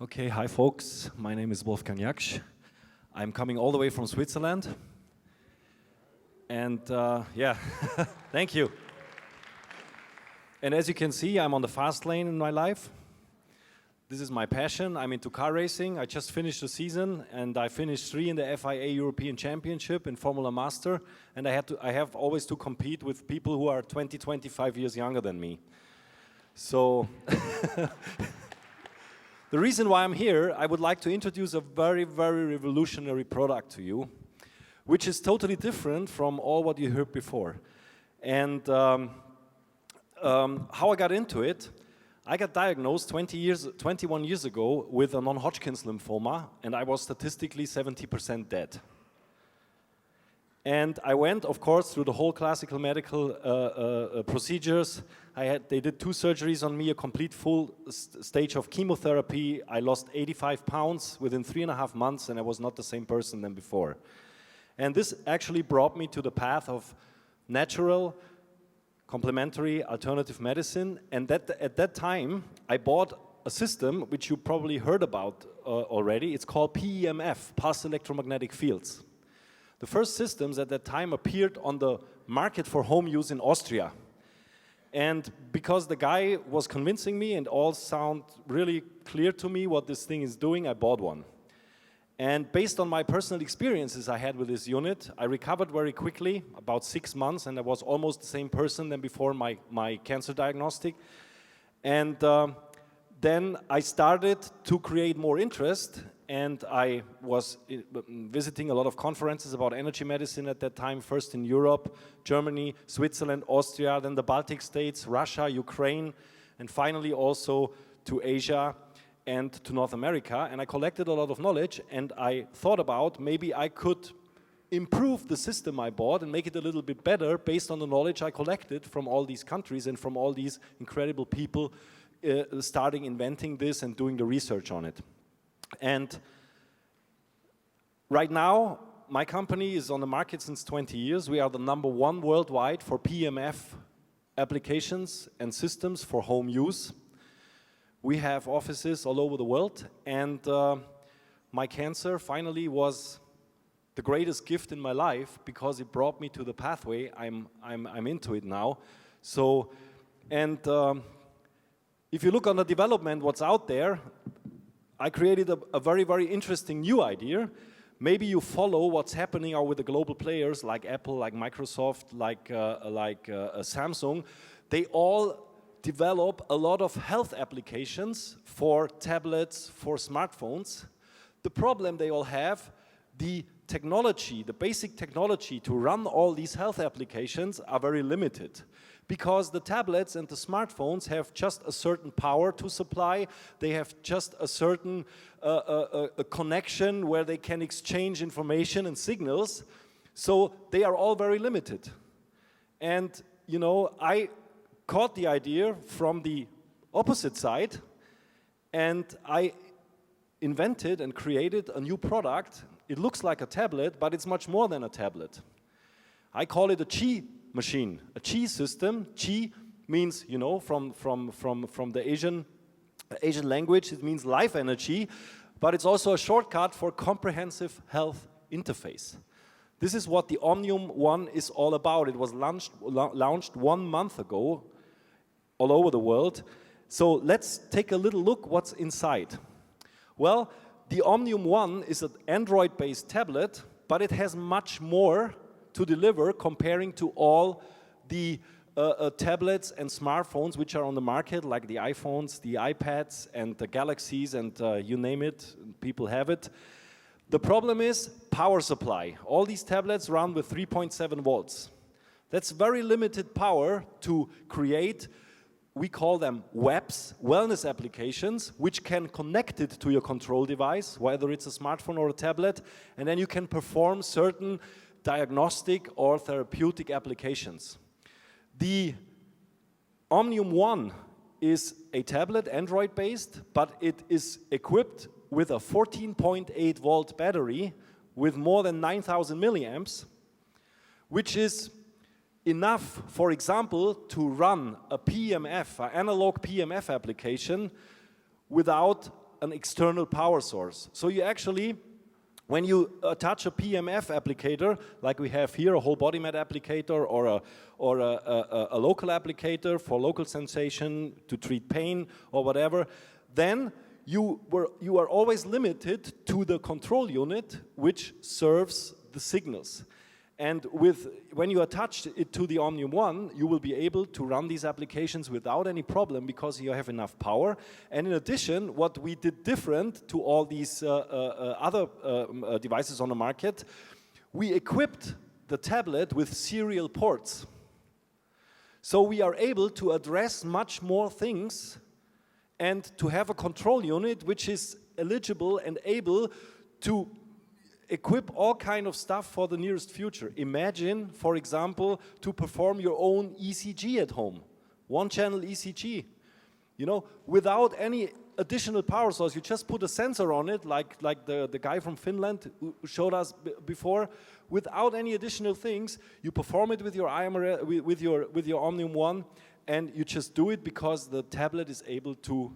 Okay, hi folks, my name is Wolfgang Jaksch. I'm coming all the way from Switzerland. And yeah, thank you. And as you can see, I'm on the fast lane in my life. This is my passion. I'm into car racing. I just finished the season and I finished 3 in the FIA European Championship in Formula Master. And I have always to compete with people who are 20, 25 years younger than me. So the reason why I'm here, I would like to introduce a very, very revolutionary product to you, which is totally different from all what you heard before. And how I got into it, I got diagnosed 21 years ago with a non-Hodgkin's lymphoma, and I was statistically 70% dead. And I went, of course, through the whole classical medical procedures. They did 2 surgeries on me, a complete full stage of chemotherapy. I lost 85 pounds within 3.5 months, and I was not the same person than before. And this actually brought me to the path of natural, complementary, alternative medicine. And at that time, I bought a system which you probably heard about already. It's called PEMF, pulse electromagnetic fields. The first systems at that time appeared on the market for home use in Austria. And because the guy was convincing me and all sound really clear to me what this thing is doing, I bought one. And based on my personal experiences I had with this unit, I recovered very quickly, about 6 months, and I was almost the same person than before my cancer diagnostic. And then I started to create more interest, and I was visiting a lot of conferences about energy medicine at that time, first in Europe, Germany, Switzerland, Austria, then the Baltic states, Russia, Ukraine, and finally also to Asia and to North America. And I collected a lot of knowledge, and I thought about maybe I could improve the system I bought and make it a little bit better based on the knowledge I collected from all these countries and from all these incredible people starting inventing this and doing the research on it. And right now, my company is on the market since 20 years. We are the #1 worldwide for PEMF applications and systems for home use. We have offices all over the world, and my cancer finally was the greatest gift in my life because it brought me to the pathway. I'm into it now. So, and if you look on the development, what's out there, I created a very, very interesting new idea. Maybe you follow what's happening with the global players like Apple, like Microsoft, like Samsung. They all develop a lot of health applications for tablets, for smartphones. The problem they all have, the technology, the basic technology to run all these health applications are very limited. Because the tablets and the smartphones have just a certain power to supply, they have just a certain a connection where they can exchange information and signals, so they are all very limited. And you know, I caught the idea from the opposite side, and I invented and created a new product. It looks like a tablet, but it's much more than a tablet. I call it a Qi machine, a Qi system. Qi means, you know, from the Asian language, it means life energy, but it's also a shortcut for comprehensive health interface. This is what the Omnium1 is all about. It was launched 1 month ago all over the world. So let's take a little look what's inside. Well, the Omnium1 is an Android-based tablet, but it has much more to deliver comparing to all the tablets and smartphones which are on the market, like the iPhones, the iPads, and the Galaxies, and you name it, people have it. The problem is power supply. All these tablets run with 3.7 volts. That's very limited power to create, we call them WAPs, wellness applications, which can connect it to your control device, whether it's a smartphone or a tablet, and then you can perform certain diagnostic or therapeutic applications. The Omnium1 is a tablet, Android-based, but it is equipped with a 14.8 volt battery with more than 9,000 milliamps, which is enough, for example, to run a PEMF, an analog PEMF application without an external power source. So you actually, when you touch a PEMF applicator, like we have here, a whole body mat applicator or a local applicator for local sensation to treat pain or whatever, then you are always limited to the control unit which serves the signals. And when you attach it to the Omnium1, you will be able to run these applications without any problem because you have enough power. And in addition, what we did different to all these other devices on the market, we equipped the tablet with serial ports. So we are able to address much more things and to have a control unit which is eligible and able to equip all kind of stuff for the nearest future. Imagine, for example, to perform your own ECG at home. One-channel ECG. You know, without any additional power source, you just put a sensor on it, like the guy from Finland who showed us before. Without any additional things, you perform it with your iMRS, with your Omnium1, and you just do it because the tablet is able to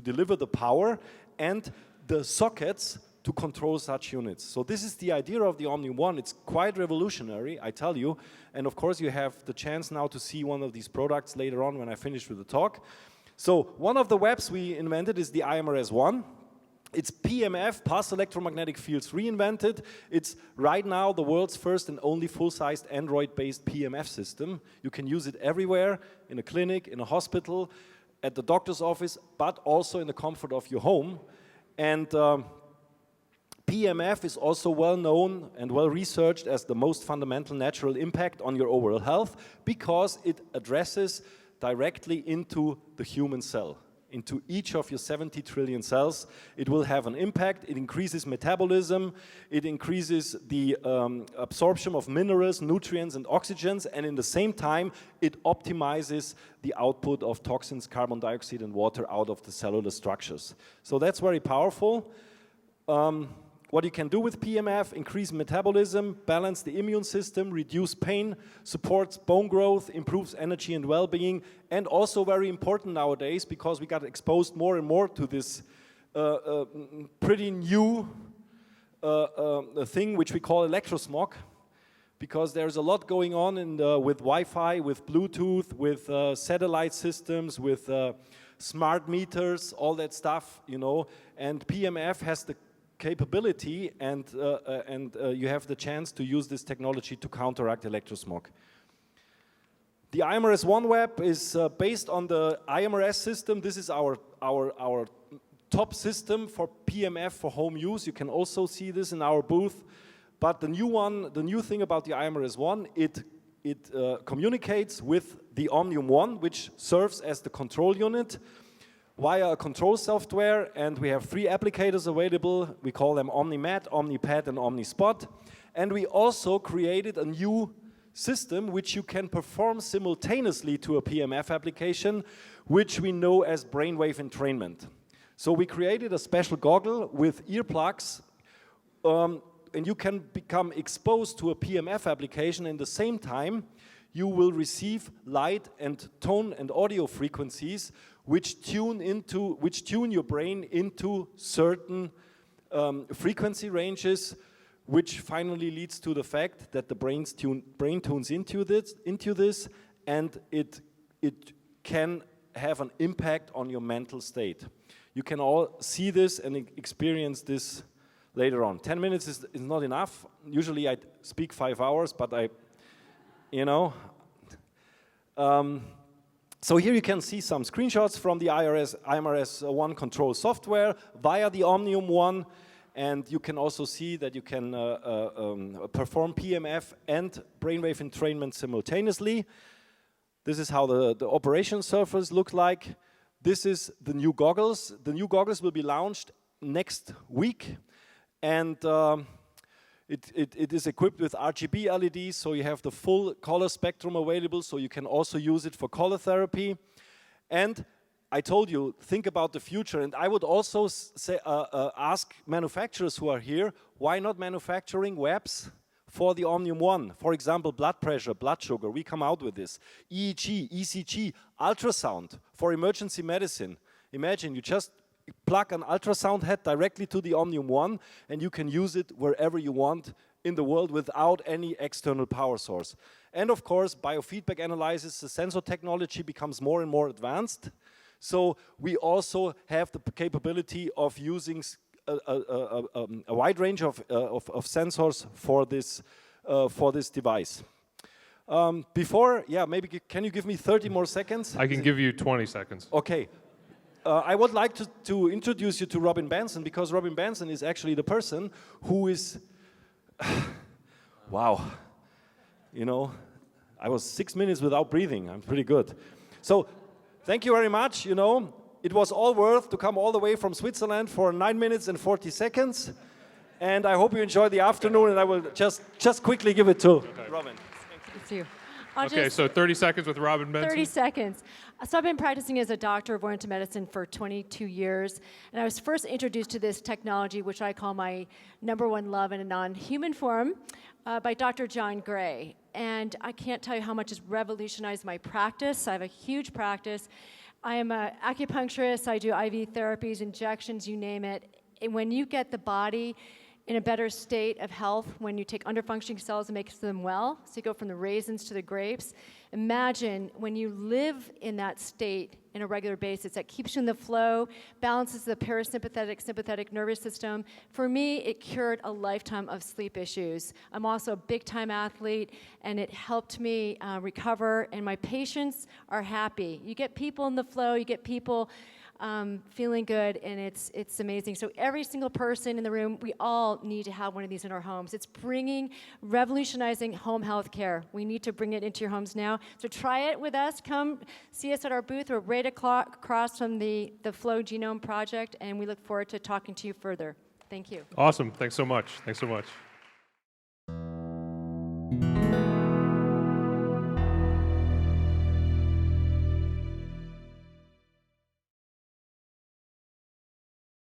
deliver the power and the sockets to control such units. So this is the idea of the Omnium1. It's quite revolutionary, I tell you. And of course you have the chance now to see one of these products later on when I finish with the talk. So one of the webs we invented is the iMRS 1. It's PEMF, pulse electromagnetic fields reinvented. It's right now the world's first and only full-sized Android-based PEMF system. You can use it everywhere, in a clinic, in a hospital, at the doctor's office, but also in the comfort of your home. And PEMF is also well known and well researched as the most fundamental natural impact on your overall health because it addresses directly into the human cell, into each of your 70 trillion cells. It will have an impact. It increases metabolism, it increases the absorption of minerals, nutrients and oxygens, and in the same time it optimizes the output of toxins, carbon dioxide and water out of the cellular structures. So that's very powerful. What you can do with PEMF: increase metabolism, balance the immune system, reduce pain, supports bone growth, improves energy and well-being, and also very important nowadays because we got exposed more and more to this pretty new thing which we call electrosmog, because there's a lot going on with Wi-Fi, with Bluetooth, with satellite systems, with smart meters, all that stuff, you know, and PEMF has the capability and you have the chance to use this technology to counteract electrosmog. The iMRS 1 web is based on the iMRS system. This is our top system for PEMF for home use. You can also see this in our booth. But the new thing about the iMRS 1, it communicates with the Omnium1, which serves as the control unit via a control software, and we have 3 applicators available. We call them OmniMat, OmniPad and OmniSpot. And we also created a new system which you can perform simultaneously to a PEMF application, which we know as brainwave entrainment. So we created a special goggle with earplugs, and you can become exposed to a PEMF application. In the same time, you will receive light and tone and audio frequencies which tune your brain into certain frequency ranges, which finally leads to the fact that the brain tunes into this, and it can have an impact on your mental state. You can all see this and experience this later on. 10 minutes is not enough. Usually I speak 5 hours, but so here you can see some screenshots from the iMRS 1 control software via the Omnium1, and you can also see that you can perform PEMF and brainwave entrainment simultaneously. This is how the operation surface looks like. This is the new goggles. The new goggles will be launched next week, and it is equipped with RGB LEDs, so you have the full color spectrum available, so you can also use it for color therapy. And I told you, think about the future, and I would also say, ask manufacturers who are here, why not manufacturing webs for the Omnium1? For example, blood pressure, blood sugar, we come out with this. EEG, ECG, ultrasound for emergency medicine. Imagine you just plug an ultrasound head directly to the Omnium1, and you can use it wherever you want in the world without any external power source. And of course, biofeedback analysis, the sensor technology becomes more and more advanced. So we also have the capability of using a wide range of sensors for this device. Maybe can you give me 30 more seconds? I can give you 20 seconds. Okay. I would like to introduce you to Robin Benson, because Robin Benson is actually the person who is, wow, you know, I was 6 minutes without breathing. I'm pretty good. So thank you very much. You know, it was all worth to come all the way from Switzerland for 9 minutes and 40 seconds. And I hope you enjoy the afternoon, and I will just quickly give it to Robin. Thank you. Okay, so 30 seconds with Robin Benson. 30 seconds. So I've been practicing as a doctor of oriented medicine for 22 years, and I was first introduced to this technology, which I call my #1 love in a non-human form, by Dr. John Gray. And I can't tell you how much it's revolutionized my practice. I have a huge practice. I am an acupuncturist. I do IV therapies, injections, you name it. And when you get the body in a better state of health, when you take underfunctioning cells and make them well, so you go from the raisins to the grapes, imagine when you live in that state in a regular basis, that keeps you in the flow, balances the parasympathetic, sympathetic nervous system. For me, it cured a lifetime of sleep issues. I'm also a big-time athlete, and it helped me recover, and my patients are happy. You get people in the flow, you get people feeling good, and it's amazing. So every single person in the room, we all need to have one of these in our homes. It's revolutionizing home health care. We need to bring it into your homes now. So try it with us. Come see us at our booth. We're right across from the Flow Genome Project, and we look forward to talking to you further. Thank you. Awesome. Thanks so much. Thanks so much.